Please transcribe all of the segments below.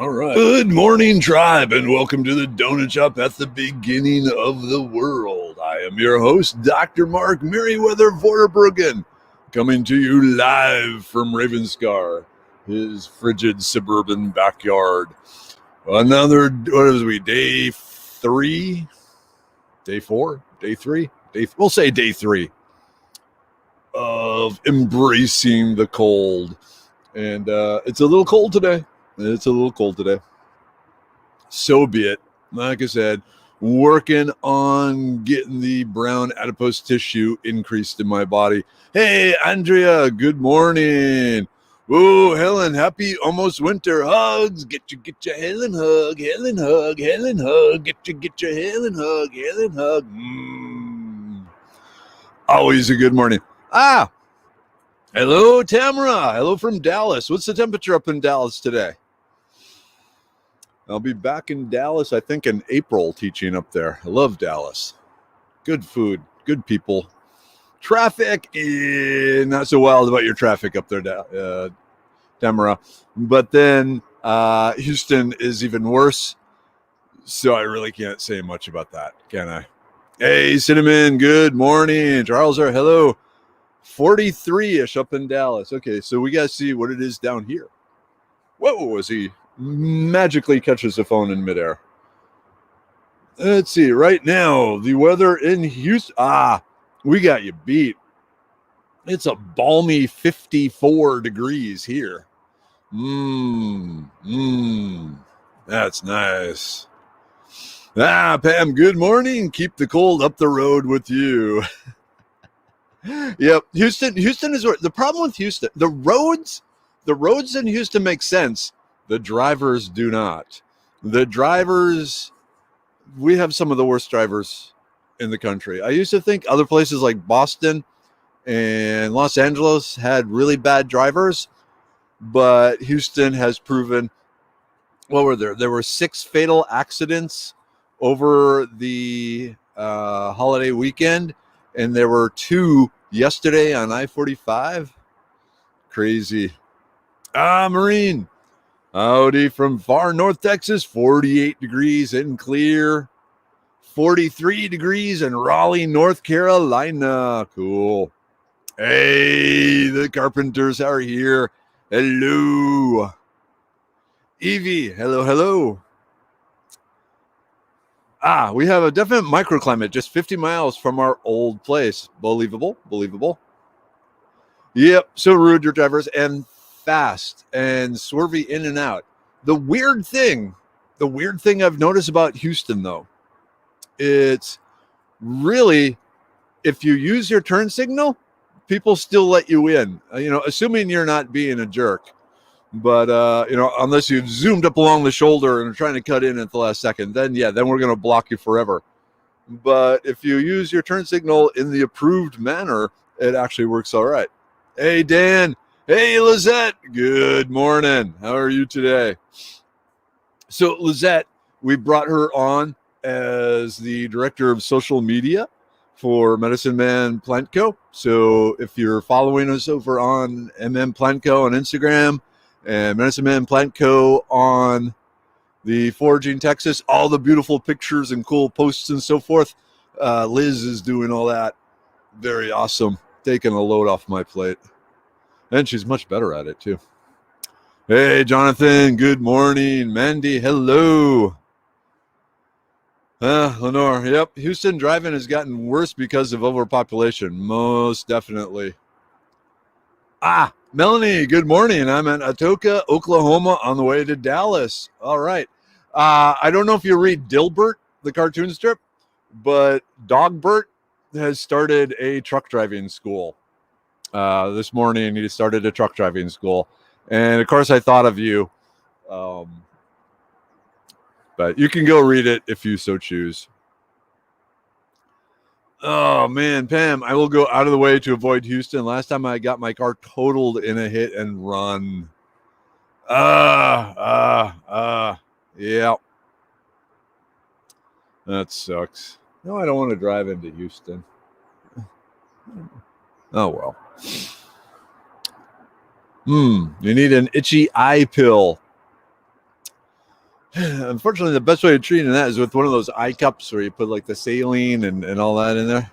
All right. Good morning, tribe, and welcome to the Donut Shop at the beginning of the world. I am your host, Dr. Mark Merriweather Vorderbruggen, coming to you live from Ravenscar, his frigid suburban backyard. Another, what is we, day 3? Day 4? Day 3? We'll say day 3 of embracing the cold. And it's a little cold today. So be it. Like I said, working on getting the brown adipose tissue increased in my body. Hey, Andrea, good morning. Oh, Helen, happy almost winter hugs. Get your Helen hug, get your Helen hug. Always a good morning. Hello, Tamara. Hello from Dallas. What's the temperature up in Dallas today? I'll be back in Dallas, I think, in April teaching up there. I love Dallas. Good food, good people. Traffic, not so wild about your traffic up there, Tamara. But then Houston is even worse, so I really can't say much about that, can I? Hey, Cinnamon, good morning. Charles, hello. 43-ish up in Dallas. Okay, so we got to see what it is down here. Whoa, as he magically catches the phone in midair. Let's see. Right now, the weather in Houston. We got you beat. It's a balmy 54 degrees here. That's nice. Pam, good morning. Keep the cold up the road with you. Yep, Houston is the problem with Houston. The roads in Houston make sense. The drivers do not. The drivers, we have some of the worst drivers in the country. I used to think other places like Boston and Los Angeles had really bad drivers, but Houston has proven. What were there? There were 6 fatal accidents over the holiday weekend, and there were 2 yesterday on I-45. Crazy. Marine. Howdy from far north Texas. 48 degrees and clear. 43 degrees in Raleigh, North Carolina. Cool. Hey, the Carpenters are here. Hello. Evie, hello. We have a definite microclimate just 50 miles from our old place. Believable. Yep, so rude, your drivers, and fast and swervy in and out. The weird thing I've noticed about Houston, though, it's really, if you use your turn signal, people still let you in, assuming you're not being a jerk. But, unless you've zoomed up along the shoulder and are trying to cut in at the last second, then we're going to block you forever. But if you use your turn signal in the approved manner, it actually works all right. Hey, Dan. Hey, Lizette. Good morning. How are you today? So, Lizette, we brought her on as the director of social media for Medicine Man Plant Co. So, if you're following us over on Plant Co. on Instagram, and Medicine Man Plant Co. on the Foraging Texas, all the beautiful pictures and cool posts and so forth. Liz is doing all that. Very awesome. Taking a load off my plate. And she's much better at it, too. Hey, Jonathan, good morning. Mandy, hello. Lenore, yep. Houston driving has gotten worse because of overpopulation. Most definitely. Melanie, good morning. I'm in Atoka, Oklahoma, on the way to Dallas. All right. I don't know if you read Dilbert, the cartoon strip, but Dogbert has started a truck driving school. This morning, he started a truck driving school. And, of course, I thought of you. But you can go read it if you so choose. Oh, man, Pam, I will go out of the way to avoid Houston. Last time I got my car totaled in a hit and run. Yeah. That sucks. No, I don't want to drive into Houston. Oh, well. You need an itchy eye pill. Unfortunately, the best way of treating that is with one of those eye cups where you put like the saline and all that in there.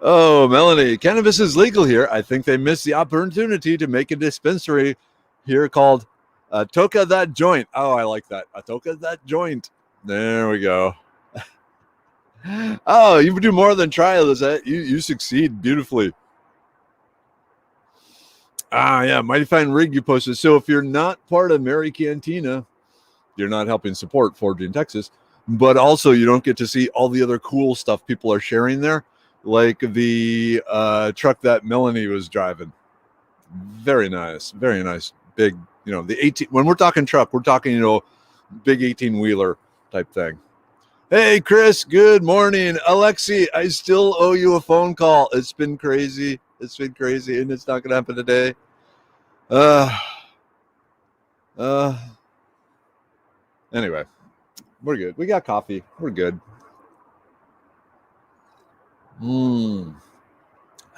Oh, Melanie, cannabis is legal here. I think they missed the opportunity to make a dispensary here called Toka That Joint. Oh, I like that. Toka That Joint. There we go. Oh, you do more than try, Lizette. You succeed beautifully. Yeah, mighty fine rig you posted. So if you're not part of Mary Cantina, you're not helping support Forge in Texas, but also you don't get to see all the other cool stuff people are sharing there, like the truck that Melanie was driving. Very nice, very nice. Big, the 18. When we're talking truck, we're talking, big 18-wheeler type thing. Hey, Chris, good morning. Alexi, I still owe you a phone call. It's been crazy. And it's not going to happen today. Anyway, we're good. We got coffee. We're good.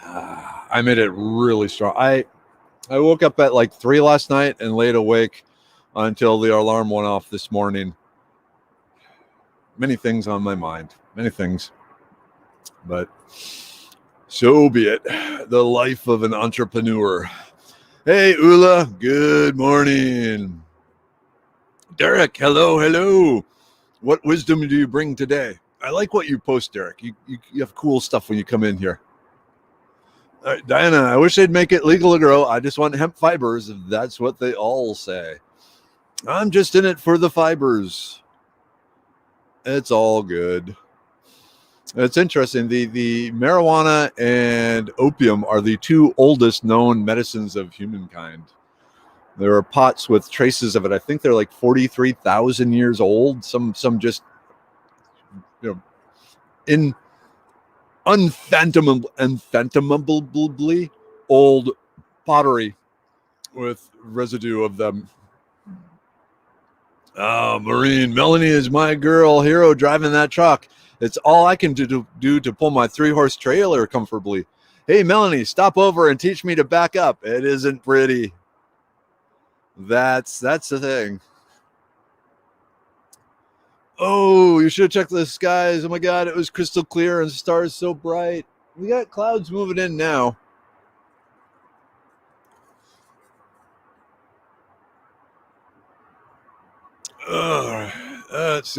I made it really strong. I woke up at like 3 last night and laid awake until the alarm went off this morning. Many things on my mind. Many things. But so be it. The life of an entrepreneur. Hey, Ula. Good morning. Derek, hello. What wisdom do you bring today? I like what you post, Derek. You have cool stuff when you come in here. Diana, I wish they'd make it legal to grow. I just want hemp fibers. That's what they all say. I'm just in it for the fibers. It's all good. It's interesting. The marijuana and opium are the two oldest known medicines of humankind. There are pots with traces of it. I think they're like 43,000 years old. Some just, in unfathomably old pottery with residue of them. Oh, Maureen, Melanie is my girl hero driving that truck. It's all I can do to pull my 3-horse trailer comfortably. Hey, Melanie, stop over and teach me to back up. It isn't pretty. That's the thing. Oh, you should have checked the skies. Oh my God, it was crystal clear and stars so bright. We got clouds moving in now. Let's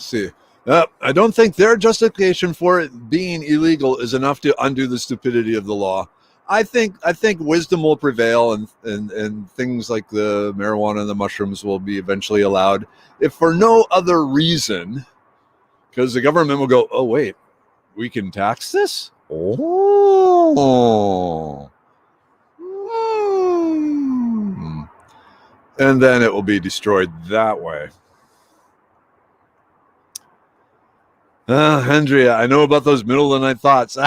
see. I don't think their justification for it being illegal is enough to undo the stupidity of the law. I think wisdom will prevail, and things like the marijuana and the mushrooms will be eventually allowed, if for no other reason, because the government will go, oh wait, we can tax this? Oh. And then it will be destroyed that way. Andrea, I know about those middle of the night thoughts.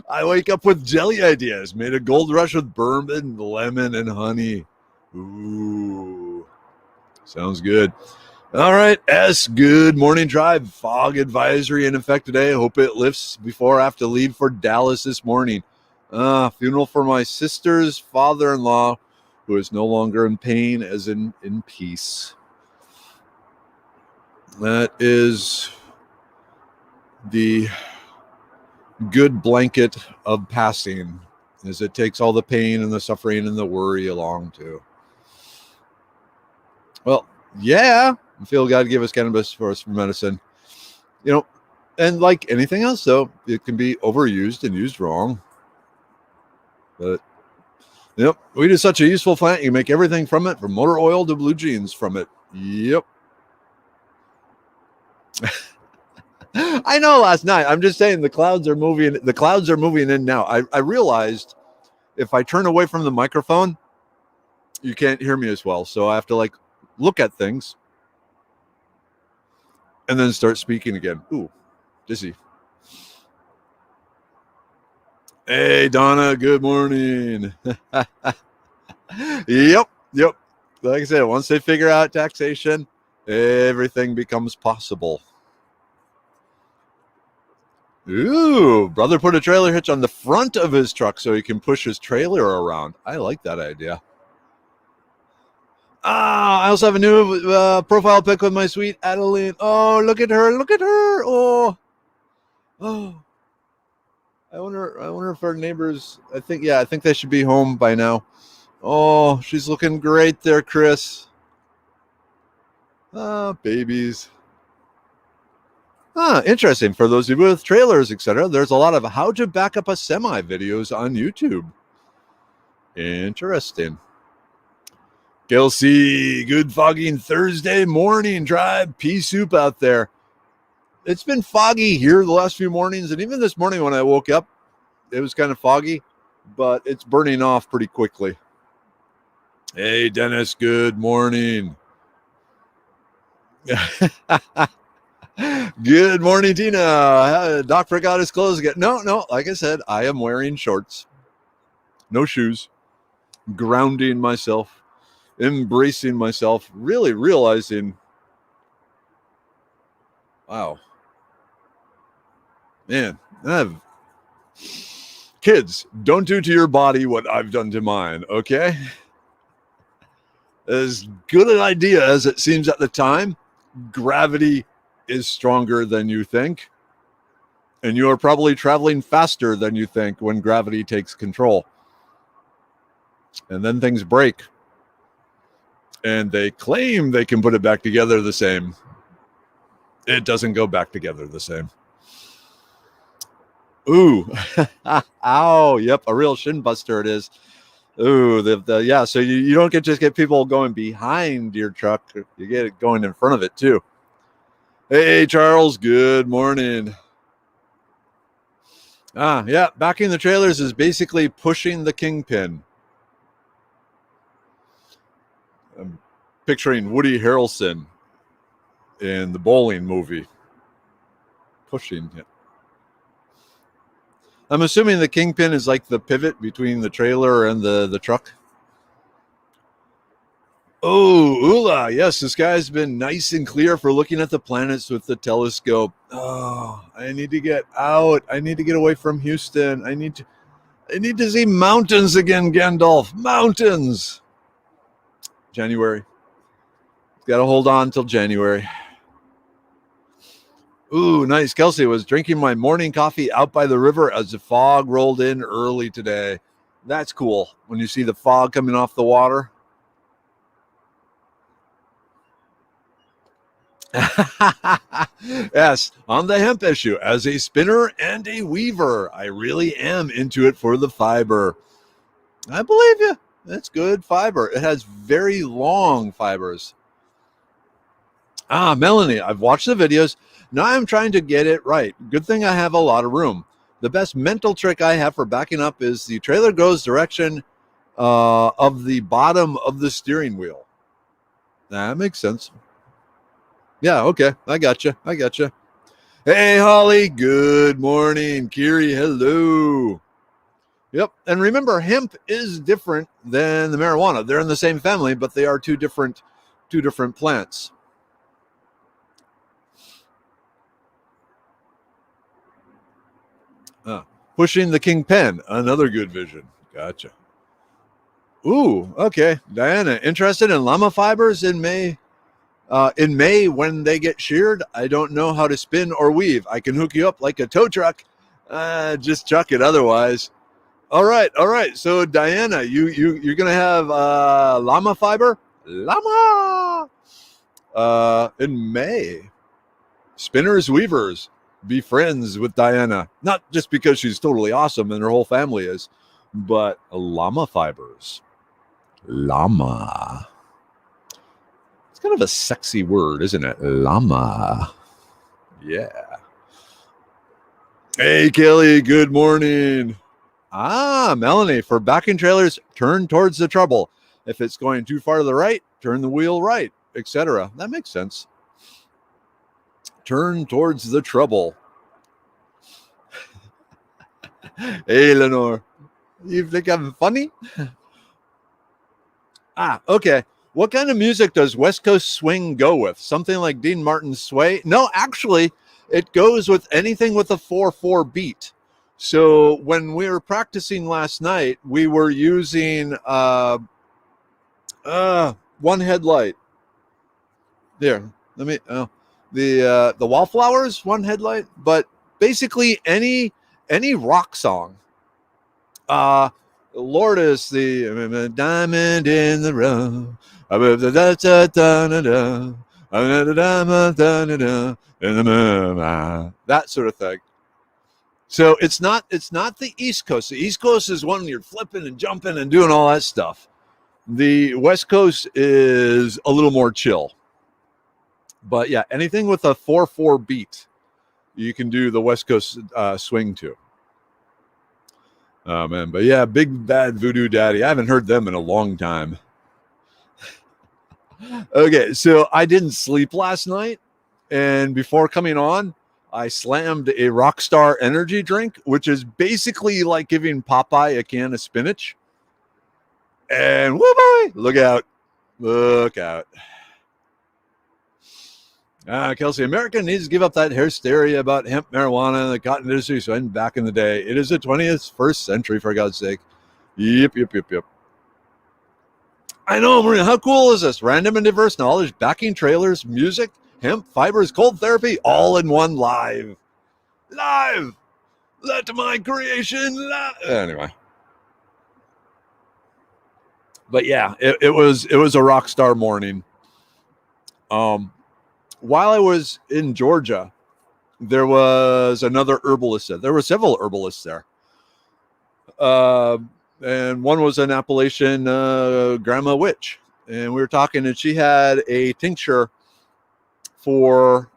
I wake up with jelly ideas. Made a gold rush with bourbon, lemon, and honey. Ooh, sounds good. All right, S, good morning drive. Fog advisory in effect today. Hope it lifts before I have to leave for Dallas this morning. Funeral for my sister's father-in-law, who is no longer in pain, as in peace. That is the good blanket of passing, as it takes all the pain and the suffering and the worry along too. Well, yeah, I feel God gave us cannabis for medicine. And like anything else, though, it can be overused and used wrong. But weed is such a useful plant. You can make everything from it, from motor oil to blue jeans from it. Yep. I know last night. I'm just saying the clouds are moving. The clouds are moving in now. I realized if I turn away from the microphone, you can't hear me as well. So I have to look at things and then start speaking again. Ooh, dizzy. Hey, Donna, good morning. Yep. Like I said, once they figure out taxation, everything becomes possible. Ooh, brother put a trailer hitch on the front of his truck so he can push his trailer around. I like that idea. I also have a new profile pic with my sweet Adeline. Oh, look at her. Look at her. Oh. I wonder if our neighbors, I think they should be home by now. Oh, she's looking great there, Chris. Babies. Interesting. For those of you with trailers, etc., there's a lot of how to back up a semi videos on YouTube. Interesting. Kelsey, good fogging Thursday morning drive. Pea soup out there. It's been foggy here the last few mornings, and even this morning when I woke up, it was kind of foggy, but it's burning off pretty quickly. Hey, Dennis, good morning. Good morning, Tina. Doc forgot his clothes again. No, like I said, I am wearing shorts. No shoes. Grounding myself. Embracing myself. Really realizing, wow. Man, kids, don't do to your body what I've done to mine, okay? As good an idea as it seems at the time, gravity is stronger than you think. And you are probably traveling faster than you think when gravity takes control. And then things break. And they claim they can put it back together the same. It doesn't go back together the same. Ooh. Ow. Yep, a real shin buster it is. Ooh, yeah, so you don't just get people going behind your truck. You get it going in front of it, too. Hey, Charles, good morning. Yeah, backing the trailers is basically pushing the kingpin. I'm picturing Woody Harrelson in the bowling movie. Pushing it. I'm assuming the kingpin is like the pivot between the trailer and the truck. Oh, Ula, yes, the sky's been nice and clear for looking at the planets with the telescope. Oh, I need to get out. I need to get away from Houston. I need to see mountains again, Gandalf. Mountains. January. Got to hold on till January. Ooh, nice. Kelsey was drinking my morning coffee out by the river as the fog rolled in early today. That's cool when you see the fog coming off the water. Yes, on the hemp issue, as a spinner and a weaver, I really am into it for the fiber. I believe you. That's good fiber. It has very long fibers. Melanie, I've watched the videos. Now I'm trying to get it right. Good thing I have a lot of room. The best mental trick I have for backing up is the trailer goes direction of the bottom of the steering wheel. That makes sense. Yeah, okay. I got you. Hey, Holly. Good morning. Kiri, hello. Yep. And remember, hemp is different than the marijuana. They're in the same family, but they are two different plants. Pushing the kingpin, another good vision. Gotcha. Ooh, okay. Diana, interested in llama fibers in May? In May, when they get sheared, I don't know how to spin or weave. I can hook you up like a tow truck. Just chuck it otherwise. All right. So Diana, you're gonna have llama fiber? Llama in May. Spinners, weavers, be friends with Diana. Not just because she's totally awesome and her whole family is, but llama fibers. Llama. It's kind of a sexy word, isn't it? Llama. Yeah. Hey, Kelly, good morning. Melanie, for backing trailers, turn towards the trouble. If it's going too far to the right, turn the wheel right, etc. That makes sense. Turn towards the trouble. Hey, Lenore. You think I'm funny? Okay. What kind of music does West Coast swing go with? Something like Dean Martin's Sway? No, actually, it goes with anything with a 4/4 beat. So when we were practicing last night, we were using one headlight. There, let me. The Wallflowers, one headlight, but basically any rock song. Lord is the diamond in the rough. That sort of thing. So it's not the East Coast. The East Coast is when you're flipping and jumping and doing all that stuff. The West Coast is a little more chill. But yeah, anything with a 4/4 beat, you can do the West Coast swing to. Oh man, but yeah, Big Bad Voodoo Daddy. I haven't heard them in a long time. Okay, so I didn't sleep last night, and before coming on, I slammed a Rockstar energy drink, which is basically like giving Popeye a can of spinach. And whoo boy, look out. Look out. Kelsey, America needs to give up that hysteria about hemp, marijuana, and the cotton industry. So back in the day, it is the 21st century, for God's sake. Yep. I know, Maria. How cool is this? Random and diverse knowledge, backing trailers, music, hemp, fibers, cold therapy, all in one live. Let my creation live. Anyway. But yeah, it was a rock star morning. While I was in Georgia, there was another herbalist there. There were several herbalists there. And one was an Appalachian grandma witch. And we were talking, and she had a tincture for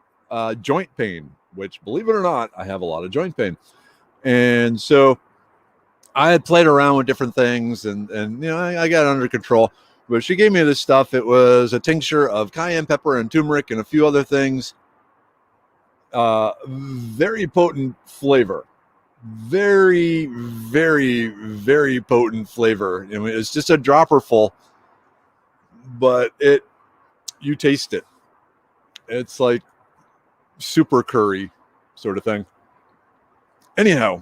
joint pain, which, believe it or not, I have a lot of joint pain. And so I had played around with different things, and I got it under control. But she gave me this stuff. It was a tincture of cayenne pepper and turmeric and a few other things. Very potent flavor. Very, very, very potent flavor. I mean, it's just a dropper full, but you taste it. It's like super curry sort of thing. Anyhow,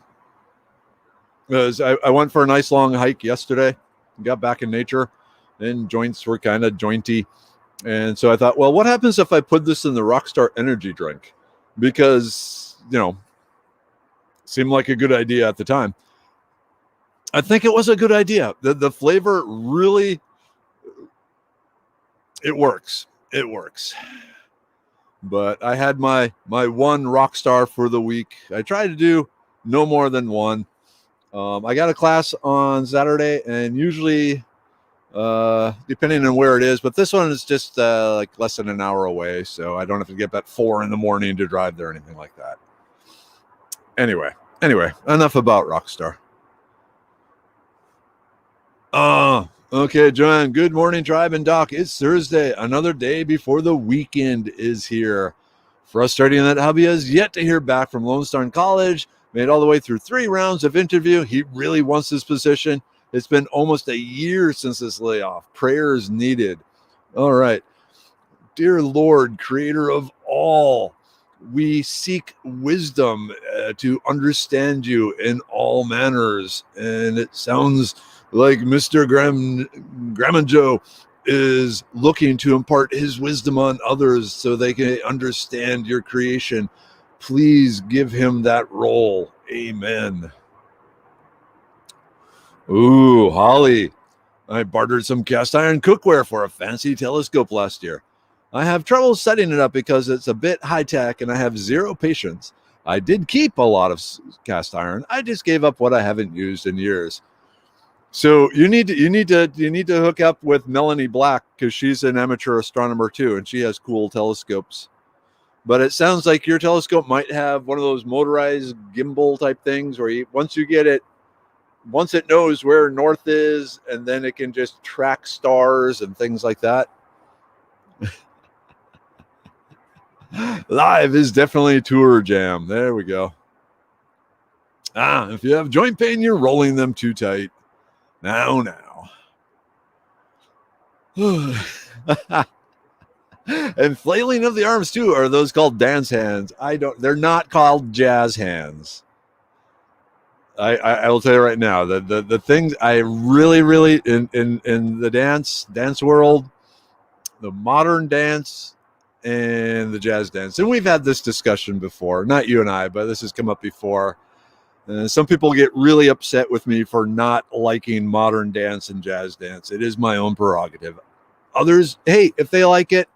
I went for a nice long hike yesterday, got back in nature, and joints were kind of jointy. And so I thought, well, what happens if I put this in the Rockstar energy drink? Because, seemed like a good idea at the time. I think it was a good idea. The flavor really, it works. It works. But I had my one Rockstar for the week. I tried to do no more than one. I got a class on Saturday, and usually, depending on where it is, but this one is just like less than an hour away, so I don't have to get up at 4 a.m. to drive there or anything like that. Anyway, enough about Rockstar. Okay, Joanne. Good morning, Tribe and Doc. It's Thursday, another day before the weekend is here. Frustrating that hubby has yet to hear back from Lone Star College. Made all the way through 3 rounds of interview. He really wants this position. It's been almost a year since this layoff. Prayers needed. All right. Dear Lord, creator of all, we seek wisdom to understand you in all manners. And it sounds like Mr. Grandma Joe is looking to impart his wisdom on others so they can understand your creation. Please give him that role. Amen. Ooh, Holly. I bartered some cast iron cookware for a fancy telescope last year. I have trouble setting it up because it's a bit high tech and I have zero patience. I did keep a lot of cast iron. I just gave up what I haven't used in years. So you need to hook up with Melanie Black, because she's an amateur astronomer too, and she has cool telescopes. But it sounds like your telescope might have one of those motorized gimbal type things where once it knows where north is, and then it can just track stars and things like that. Live is definitely tour jam. There we go. If you have joint pain, you're rolling them too tight. Now. And flailing of the arms too. Are those called dance hands? They're not called jazz hands. I will tell you right now, the things I really in the dance world, the modern dance and the jazz dance. And we've had this discussion before, not you and I, but this has come up before. Some people get really upset with me for not liking modern dance and jazz dance. It is my own prerogative. Others, hey, if they like it,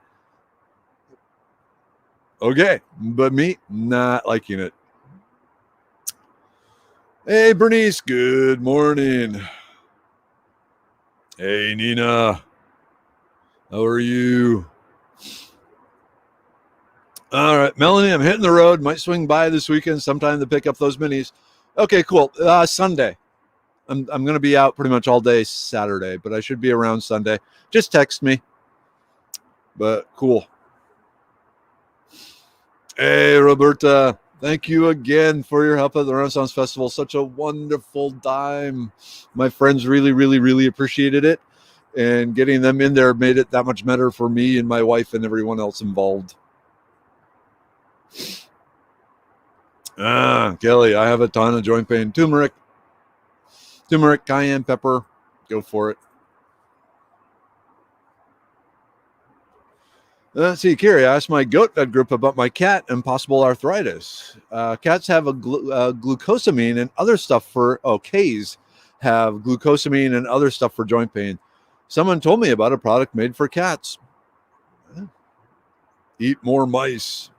okay. But me, not liking it. Hey, Bernice, good morning. Hey, Nina, how are you? All right, Melanie, I'm hitting the road. Might swing by this weekend sometime to pick up those minis. Okay, cool. Sunday. I'm going to be out pretty much all day Saturday, but I should be around Sunday. Just text me. But cool. Hey, Roberta, thank you again for your help at the Renaissance Festival. Such a wonderful time. My friends really appreciated it. And getting them in there made it that much better for me and my wife and everyone else involved. Kelly, I have a ton of joint pain. Turmeric, cayenne pepper. Go for it. Let's see, Carrie, I asked my goat vet group about my cat and possible arthritis. Cats have a glucosamine and other stuff for, K's have glucosamine and other stuff for joint pain. Someone told me about a product made for cats. Eat more mice.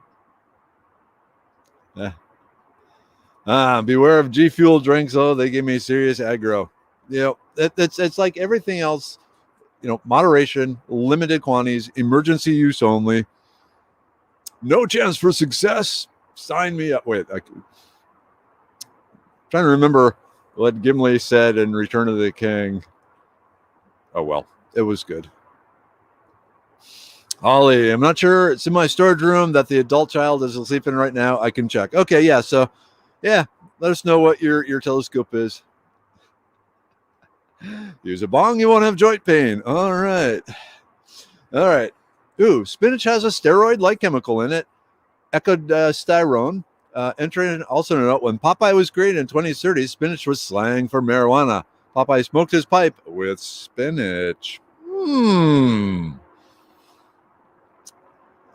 Beware of G Fuel drinks. Oh, they give me serious aggro. It's like everything else. Moderation, limited quantities, emergency use only. No chance for success. Sign me up. Wait, I'm trying to remember what Gimli said in Return of the King. Oh, well, it was good. Holly, I'm not sure. It's in my storage room that the adult child is sleeping right now. I can check. Okay, yeah. So, yeah, let us know what your telescope is. Use a bong, you won't have joint pain. All right. Ooh, spinach has a steroid-like chemical in it, ecodystyrone. Entering also a note, when Popeye was created in 2030, spinach was slang for marijuana. Popeye smoked his pipe with spinach.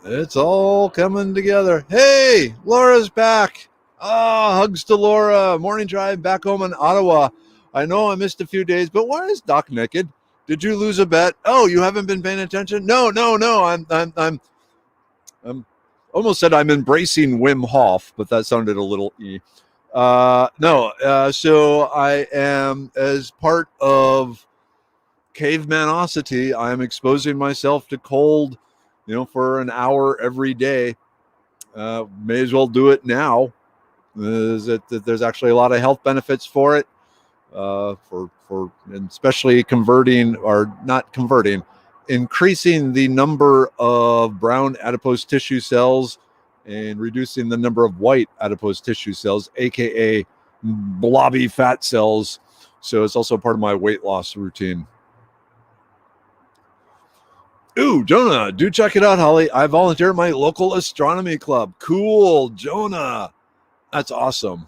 It's all coming together. Hey, Laura's back. Hugs to Laura. Morning drive back home in Ottawa. I know I missed a few days, but why is Doc naked? Did you lose a bet? Oh, you haven't been paying attention? No. I'm almost said I'm embracing Wim Hof, but that sounded a little no. So I am, as part of cavemanosity, I'm exposing myself to cold, for an hour every day. May as well do it now. There's actually a lot of health benefits for it. And especially increasing the number of brown adipose tissue cells and reducing the number of white adipose tissue cells, aka blobby fat cells. So it's also part of my weight loss routine. Ooh, Jonah, do check it out, Holly. I volunteer at my local astronomy club. Cool, Jonah. That's awesome.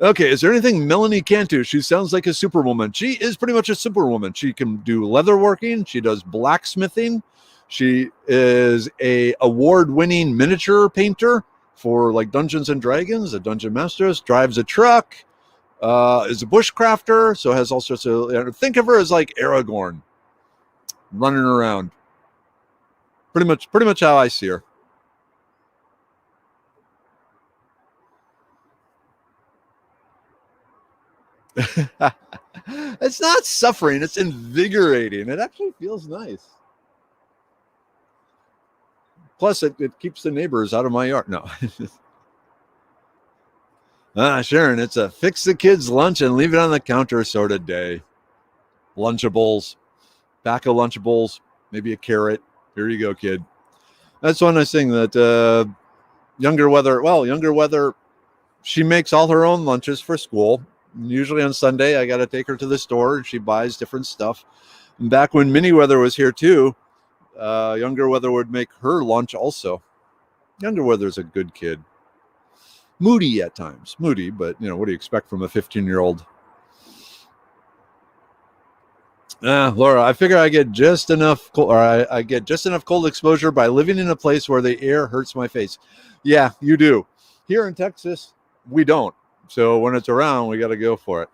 Okay, is there anything Melanie can't do? She sounds like a superwoman. She is pretty much a superwoman. She can do leatherworking. She does blacksmithing. She is a award-winning miniature painter for like Dungeons and Dragons, a dungeon masteress, drives a truck, is a bushcrafter, so has all sorts of, think of her as like Aragorn running around. Pretty much how I see her. It's not suffering, it's invigorating. It actually feels nice. Plus, it keeps the neighbors out of my yard. No. Sharon, it's a fix the kids' lunch and leave it on the counter sort of day. Lunchables, pack of Lunchables, maybe a carrot. Here you go, kid. That's one nice thing that younger weather, she makes all her own lunches for school. Usually on Sunday, I got to take her to the store and she buys different stuff. And back when Mini Weather was here too, Younger weather would make her lunch also. Younger weather's a good kid. Moody at times. Moody, but what do you expect from a 15-year-old? Laura, I figure I get just enough I get just enough cold exposure by living in a place where the air hurts my face. Yeah, you do. Here in Texas, we don't. So when it's around, we got to go for it.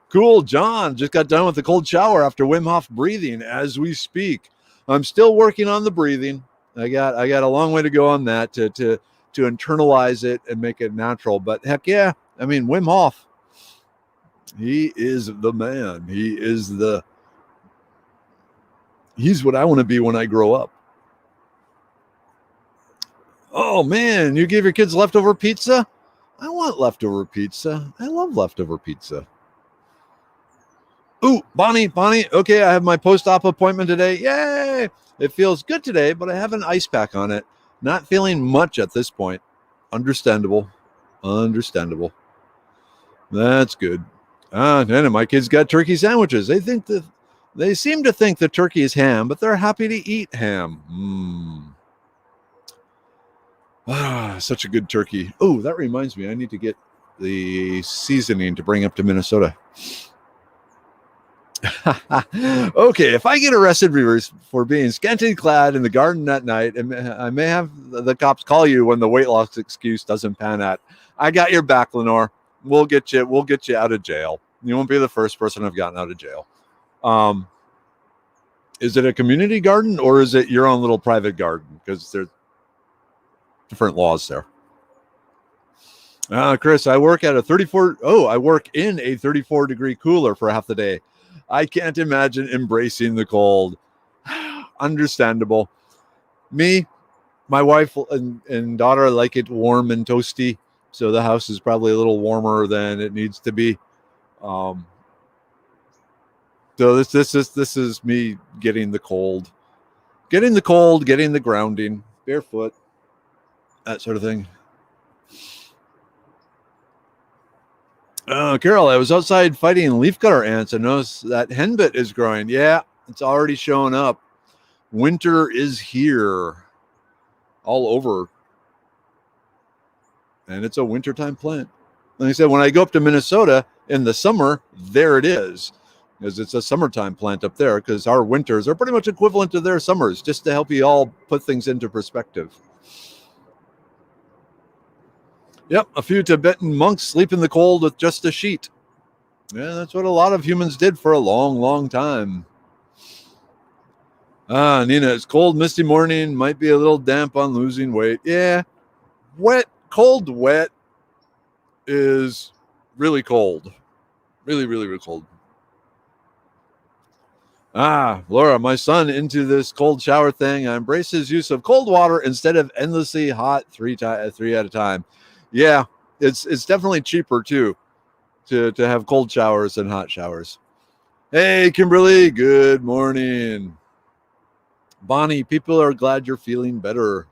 Cool. John just got done with the cold shower after Wim Hof breathing as we speak. I'm still working on the breathing. I got a long way to go on that to internalize it and make it natural. But heck yeah, I mean, Wim Hof, he is the man. He's what I want to be when I grow up. Oh man, you gave your kids leftover pizza? I want leftover pizza. I love leftover pizza. Ooh, Bonnie, okay, I have my post-op appointment today. Yay! It feels good today, but I have an ice pack on it. Not feeling much at this point. Understandable. That's good. And my kids got turkey sandwiches. They seem to think the turkey is ham, but they're happy to eat ham. Such a good turkey. Oh, that reminds me, I need to get the seasoning to bring up to Minnesota. Okay, if I get arrested for being scantily clad in the garden at night, and I may have the cops call you when the weight loss excuse doesn't pan out. I got your back, Lenore. We'll get you out of jail. You won't be the first person I've gotten out of jail. Is it a community garden or is it your own little private garden? Because there's different laws there. Chris, I work in a 34-degree cooler for half the day. I can't imagine embracing the cold. Understandable. Me, my wife and daughter like it warm and toasty, so the house is probably a little warmer than it needs to be. So this is me getting the cold, getting the grounding, barefoot, that sort of thing. Carol, I was outside fighting leafcutter ants and noticed that henbit is growing. Yeah, it's already showing up. Winter is here all over. And it's a wintertime plant. Like I said, when I go up to Minnesota in the summer, there it is. Because it's a summertime plant up there, because our winters are pretty much equivalent to their summers, just to help you all put things into perspective. Yep, a few Tibetan monks sleep in the cold with just a sheet. Yeah, that's what a lot of humans did for a long, long time. Nina, it's cold, misty morning. Might be a little damp on losing weight. Yeah, cold, wet is really cold. Really, really, really cold. Laura, my son into this cold shower thing. I embrace his use of cold water instead of endlessly hot three at a time. Yeah, it's definitely cheaper too to have cold showers than hot showers. Hey, Kimberly, good morning. Bonnie, people are glad you're feeling better.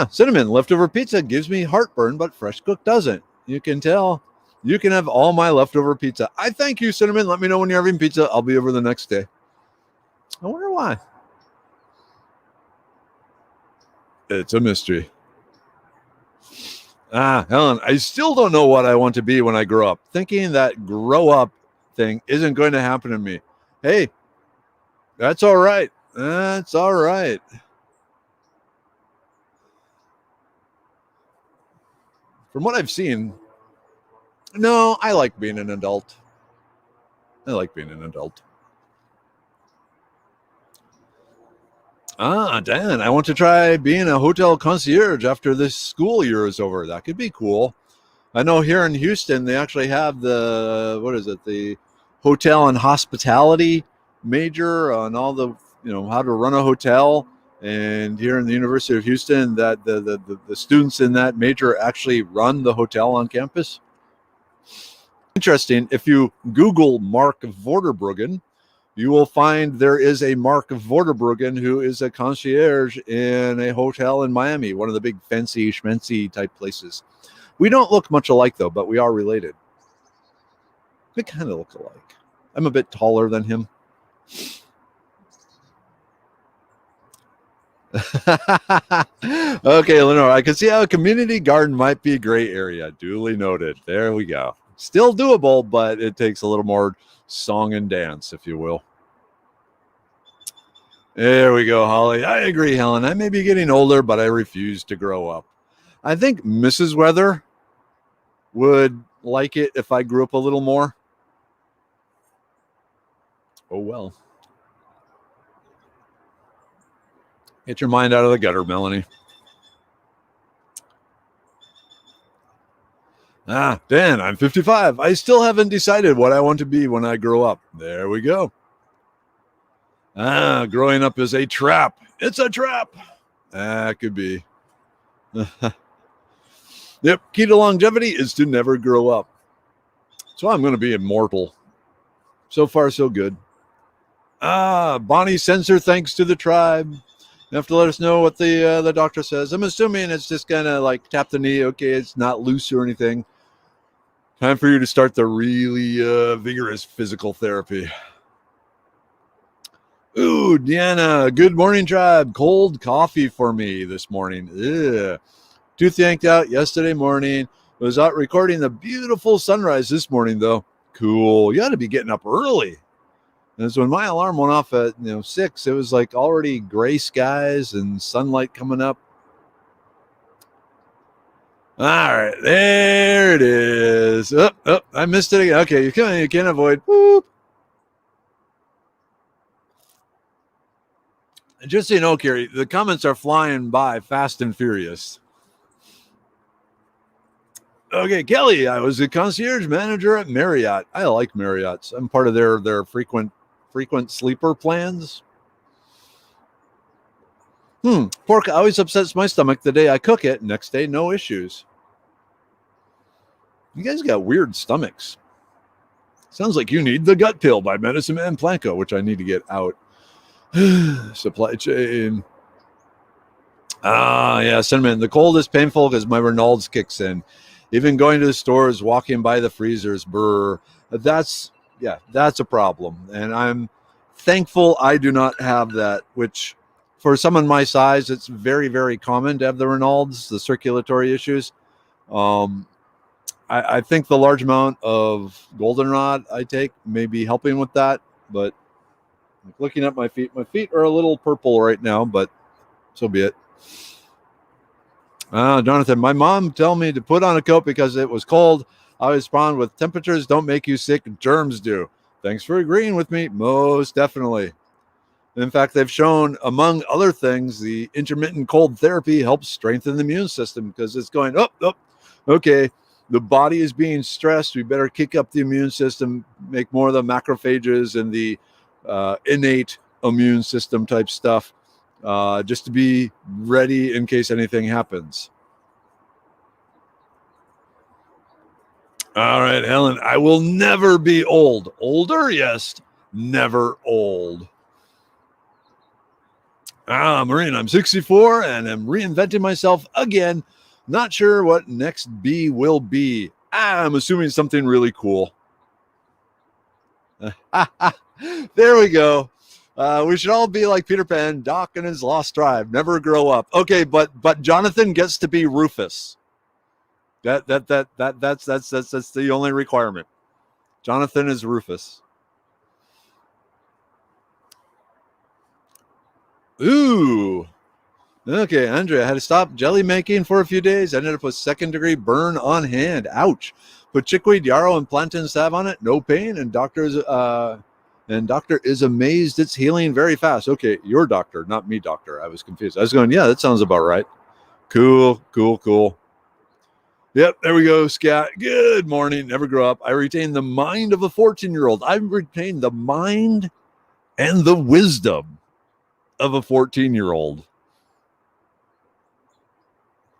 Cinnamon, leftover pizza gives me heartburn, but fresh cooked doesn't. You can tell. You can have all my leftover pizza. I thank you, Cinnamon. Let me know when you're having pizza. I'll be over the next day. I wonder why. It's a mystery. Helen, I still don't know what I want to be when I grow up. Thinking that grow up thing isn't going to happen to me. Hey, that's all right. That's all right. From what I've seen, no, I like being an adult. Dan, I want to try being a hotel concierge after this school year is over. That could be cool. I know here in Houston, they actually have the hotel and hospitality major on all the, how to run a hotel. And here in the University of Houston, that the students in that major actually run the hotel on campus. Interesting. If you Google Mark Vorderbruggen, you will find there is a Mark Vorderbruggen who is a concierge in a hotel in Miami, one of the big fancy schmancy type places. We don't look much alike, though, but we are related. We kind of look alike. I'm a bit taller than him. Okay, Lenore, I can see how a community garden might be a gray area. Duly noted. There we go. Still doable, but it takes a little more song and dance, if you will. There we go, Holly. I agree, Helen. I may be getting older, but I refuse to grow up. I think Mrs. Weather would like it if I grew up a little more. Oh, well. Get your mind out of the gutter, Melanie. Dan, I'm 55. I still haven't decided what I want to be when I grow up. There we go. Growing up is a trap. It's a trap. Could be. Yep, key to longevity is to never grow up. So I'm going to be immortal. So far, so good. Bonnie sends her thanks to the tribe. You have to let us know what the doctor says. I'm assuming it's just kind of like tap the knee. Okay, it's not loose or anything. Time for you to start the really vigorous physical therapy. Ooh, Deanna, good morning, tribe. Cold coffee for me this morning. Ugh. Tooth yanked out yesterday morning. Was out recording the beautiful sunrise this morning, though. Cool. You ought to be getting up early. And so when my alarm went off at 6, it was like already gray skies and sunlight coming up. All right, there it is. Oh, I missed it again. Okay, you can't avoid. Whoop. Just so you know, Carrie, the comments are flying by fast and furious. Okay, Kelly, I was a concierge manager at Marriott. I like Marriott's. I'm part of their frequent sleeper plans. Pork always upsets my stomach the day I cook it. Next day, no issues. You guys got weird stomachs. Sounds like you need the gut pill by Medicine Man Planko, which I need to get out. Supply chain. Yeah, cinnamon. The cold is painful because my Reynolds kicks in. Even going to the stores, walking by the freezers, brr. That's a problem. And I'm thankful I do not have that, which for someone my size, it's very, very common to have the Reynolds, the circulatory issues. I think the large amount of goldenrod I take may be helping with that, but looking at my feet are a little purple right now, but so be it. Jonathan, my mom told me to put on a coat because it was cold. I respond with temperatures don't make you sick, germs do. Thanks for agreeing with me. Most definitely. In fact, they've shown, among other things, the intermittent cold therapy helps strengthen the immune system because it's going, okay, the body is being stressed. We better kick up the immune system, make more of the macrophages and the innate immune system type stuff, just to be ready in case anything happens. All right, Helen, I will never be old. Older, yes, never old. Maureen, I'm 64 and I'm reinventing myself again. Not sure what next B will be. I'm assuming something really cool. There we go. We should all be like Peter Pan, Doc and his lost tribe, never grow up. Okay, but Jonathan gets to be Rufus. That's the only requirement. Jonathan is Rufus. Ooh. Okay, Andrea, I had to stop jelly making for a few days. I ended up with second-degree burn on hand. Ouch. Put chickweed, yarrow, and plantain salve on it. No pain. And doctor is amazed it's healing very fast. Okay, your doctor, not me, doctor. I was confused. I was going, yeah, that sounds about right. Cool. Yep, there we go, Scat. Good morning. Never grow up. I retain the mind of a 14-year-old. I retain the mind and the wisdom of a 14-year-old.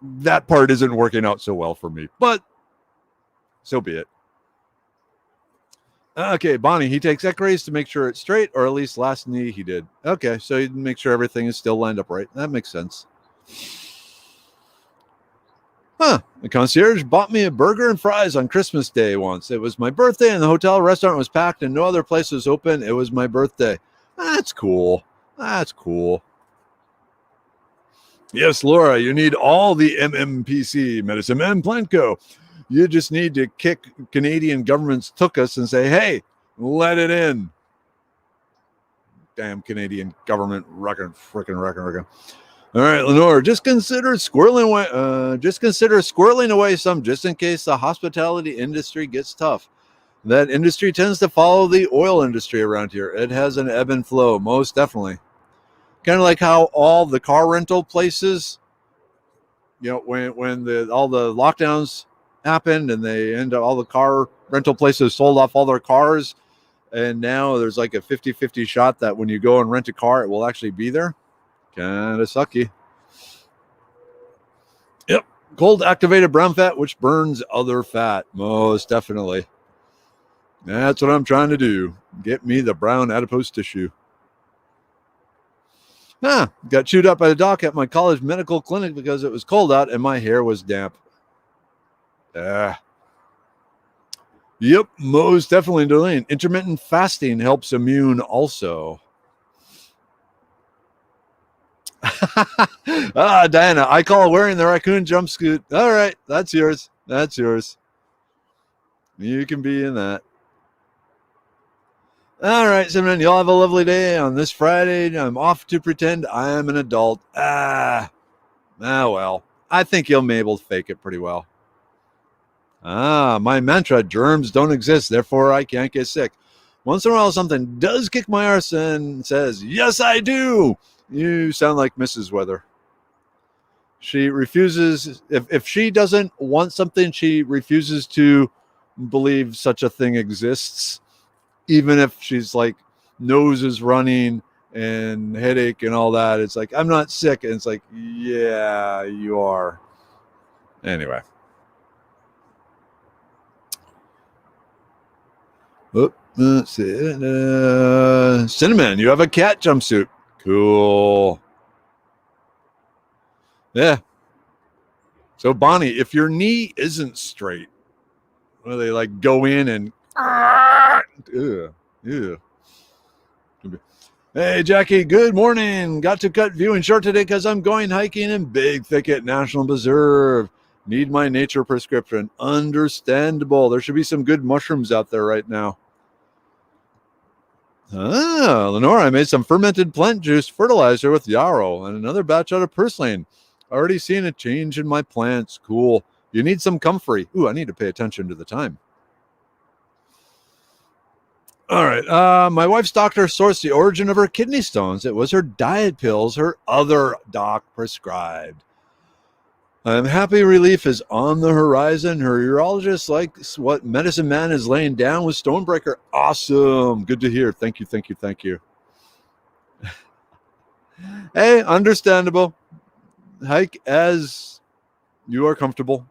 That part isn't working out so well for me, but so be it. Okay, Bonnie, he takes x-rays to make sure it's straight, or at least last knee he did. Okay, so he make sure everything is still lined up right. That makes sense. The concierge bought me a burger and fries on Christmas Day once. It was my birthday and the hotel restaurant was packed and no other place was open. It was my birthday. That's cool. That's cool. Yes, Laura, you need all the MMPC, Medicine Man Plant Co. You just need to kick Canadian government's took us and say, hey, let it in. Damn Canadian government wrecking. All right, Lenore, just consider squirreling away some just in case the hospitality industry gets tough. That industry tends to follow the oil industry around here. It has an ebb and flow, most definitely. Kind of like how all the car rental places, when all the lockdowns happened and all the car rental places sold off all their cars, and now there's like a 50-50 shot that when you go and rent a car, it will actually be there. Kind of sucky. Yep. Cold activated brown fat, which burns other fat. Most definitely. That's what I'm trying to do. Get me the brown adipose tissue. Got chewed up by the doc at my college medical clinic because it was cold out and my hair was damp. Yep, most definitely, Darlene. Intermittent fasting helps immune also. Diana, I call wearing the raccoon jumpsuit. All right, that's yours. That's yours. You can be in that. All right, Simon, y'all have a lovely day on this Friday. I'm off to pretend I am an adult. Well, I think you'll be able to fake it pretty well. My mantra, germs don't exist, therefore I can't get sick. Once in a while, something does kick my arse and says, yes, I do. You sound like Mrs. Weather. She refuses, if she doesn't want something, she refuses to believe such a thing exists, even if she's like, nose is running and headache and all that. It's like, I'm not sick. And it's like, yeah, you are. Anyway. Let's see. Cinnamon, you have a cat jumpsuit. Cool. Yeah. So, Bonnie, if your knee isn't straight, where they like go in and Hey, Jackie, good morning. Got to cut viewing short today because I'm going hiking in Big Thicket National Preserve. Need my nature prescription. Understandable. There should be some good mushrooms out there right now. Lenore, I made some fermented plant juice fertilizer with yarrow and another batch out of purslane. Already seeing a change in my plants. Cool. You need some comfrey. Ooh, I need to pay attention to the time. All right. My wife's doctor sourced the origin of her kidney stones. It was her diet pills her other doc prescribed. I'm happy relief is on the horizon. Her urologist likes what Medicine Man is laying down with Stonebreaker. Awesome. Good to hear. Thank you. Hey, understandable. Hike as you are comfortable.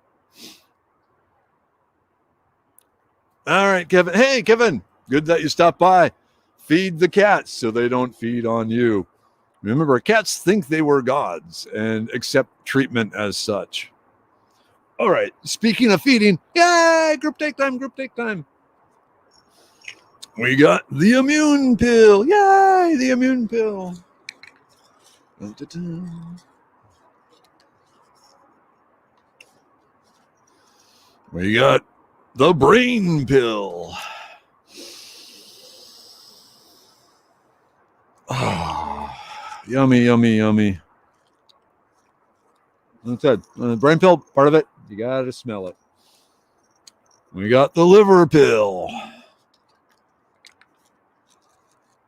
All right, Kevin. Hey, Kevin. Good that you stopped by. Feed the cats so they don't feed on you. Remember, cats think they were gods and accept treatment as such. All right. Speaking of feeding, yay! Group take time. We got the immune pill. Yay! The immune pill. We got the brain pill. Yummy. That's good. The brain pill, part of it, you got to smell it. We got the liver pill.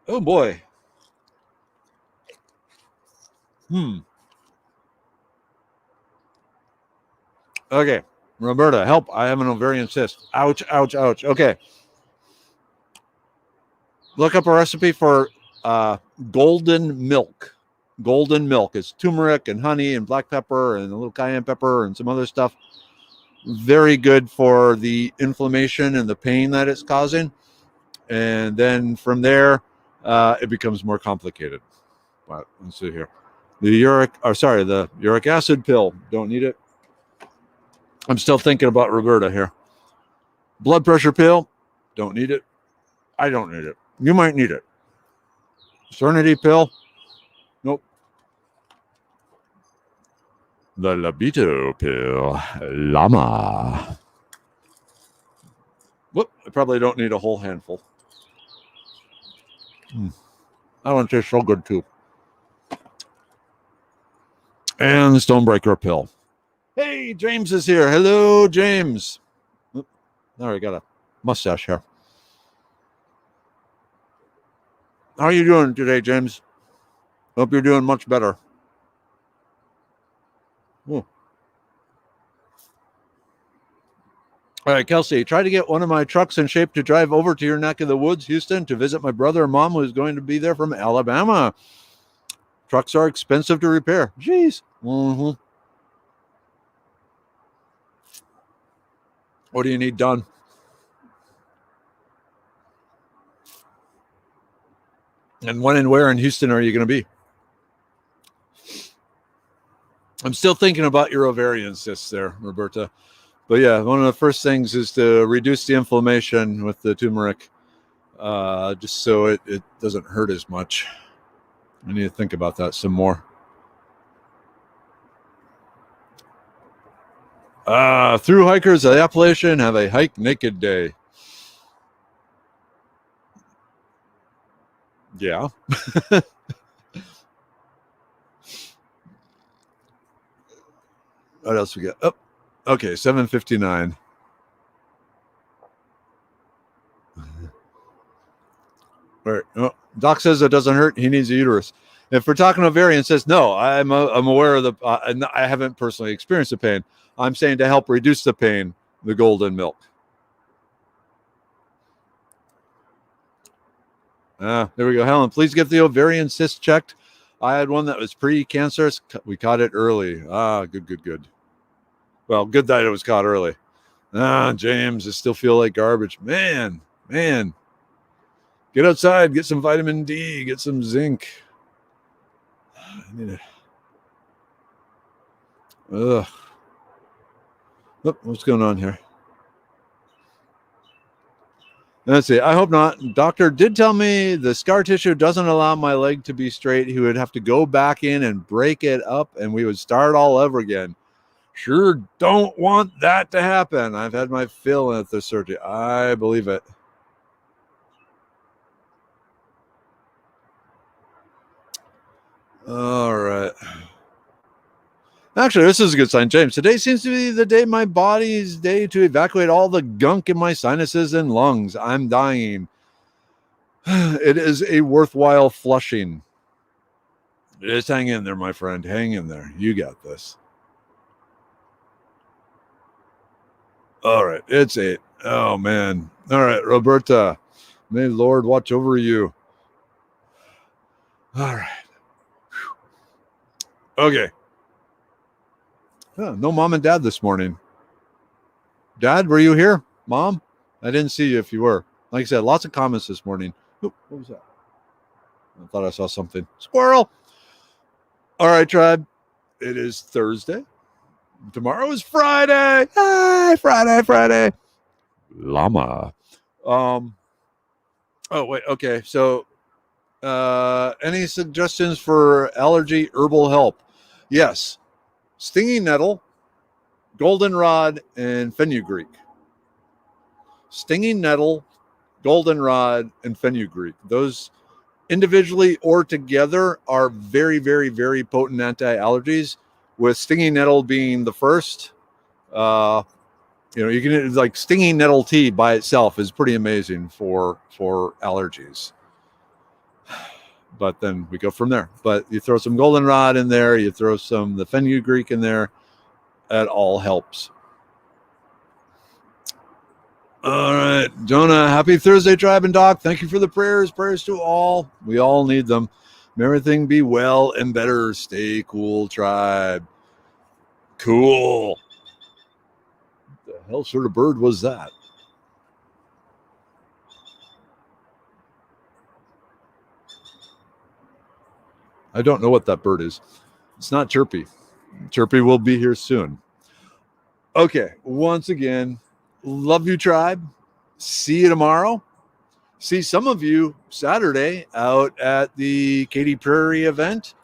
Oh, boy. Okay. Roberta, help. I have an ovarian cyst. Ouch. Okay. Look up a recipe for golden milk. Golden milk. It's turmeric and honey and black pepper and a little cayenne pepper and some other stuff. Very good for the inflammation and the pain that it's causing. And then from there, it becomes more complicated. But let's see here. The uric acid pill. Don't need it. I'm still thinking about Roberta here. Blood pressure pill. Don't need it. I don't need it. You might need it. Serenity pill. Nope. The libido pill. Llama. Whoop. I probably don't need a whole handful. That one tastes so good too. And the Stonebreaker pill. Hey, James is here. Hello, James. Oop. There, I got a mustache here. How are you doing today, James? Hope you're doing much better. Ooh. All right, Kelsey, try to get one of my trucks in shape to drive over to your neck of the woods, Houston, to visit my brother and mom who's going to be there from Alabama. Trucks are expensive to repair. Jeez. Mm-hmm. What do you need done? And when and where in Houston are you going to be? I'm still thinking about your ovarian cysts there, Roberta. But yeah, one of the first things is to reduce the inflammation with the turmeric, just so it doesn't hurt as much. I need to think about that some more. Through hikers of the Appalachian have a hike naked day. Yeah. What else we got? Oh, okay, 7:59. All right. Oh, Doc says it doesn't hurt. He needs a uterus. If we're talking ovarian, says no. I'm aware of the. I haven't personally experienced the pain. I'm saying to help reduce the pain, the golden milk. There we go, Helen. Please get the ovarian cyst checked. I had one that was pre-cancerous. We caught it early. Good. Well, good that it was caught early. James, I still feel like garbage. Man. Get outside, get some vitamin D, get some zinc. I need to. Ugh. Oh, what's going on here? Let's see. I hope not. Doctor did tell me the scar tissue doesn't allow my leg to be straight. He would have to go back in and break it up, and we would start all over again. Sure don't want that to happen. I've had my fill at the surgery. I believe it. All right. Actually, this is a good sign, James. Today seems to be the day, my body's day to evacuate all the gunk in my sinuses and lungs. I'm dying. It is a worthwhile flushing. Just hang in there, my friend. Hang in there. You got this. All right. It's 8. Oh, man. All right, Roberta. May the Lord watch over you. All right. Okay. No mom and dad this morning. Dad, were you here? Mom? I didn't see you if you were. Like I said, lots of comments this morning. Oop, what was that? I thought I saw something. Squirrel. All right, tribe. It is Thursday. Tomorrow is Friday. Hi, Friday. Llama. Oh, wait. Okay. So, any suggestions for allergy herbal help? Yes. Stinging nettle, goldenrod, and fenugreek. Stinging nettle, goldenrod, and fenugreek. Those individually or together are very, very, very potent anti-allergies, with stinging nettle being the first. You can like stinging nettle tea by itself is pretty amazing for allergies. But then we go from there. But you throw some goldenrod in there, you throw some the fenugreek in there, that all helps. All right, Jonah, happy Thursday, tribe and Doc. Thank you for the prayers. Prayers to all. We all need them. May everything be well and better. Stay cool, tribe. Cool. What the hell sort of bird was that? I don't know what that bird is. It's not Chirpy. Chirpy will be here soon. Okay, once again, love you, tribe. See you tomorrow. see some of you Saturday out at the Katy Prairie event.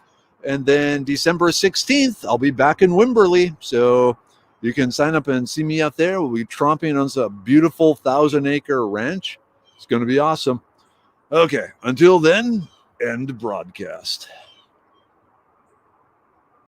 And then December 16th, I'll be back in Wimberley. So you can sign up and see me out there. We'll be tromping on a beautiful 1,000-acre ranch. It's going to be awesome. Okay, until then, end broadcast.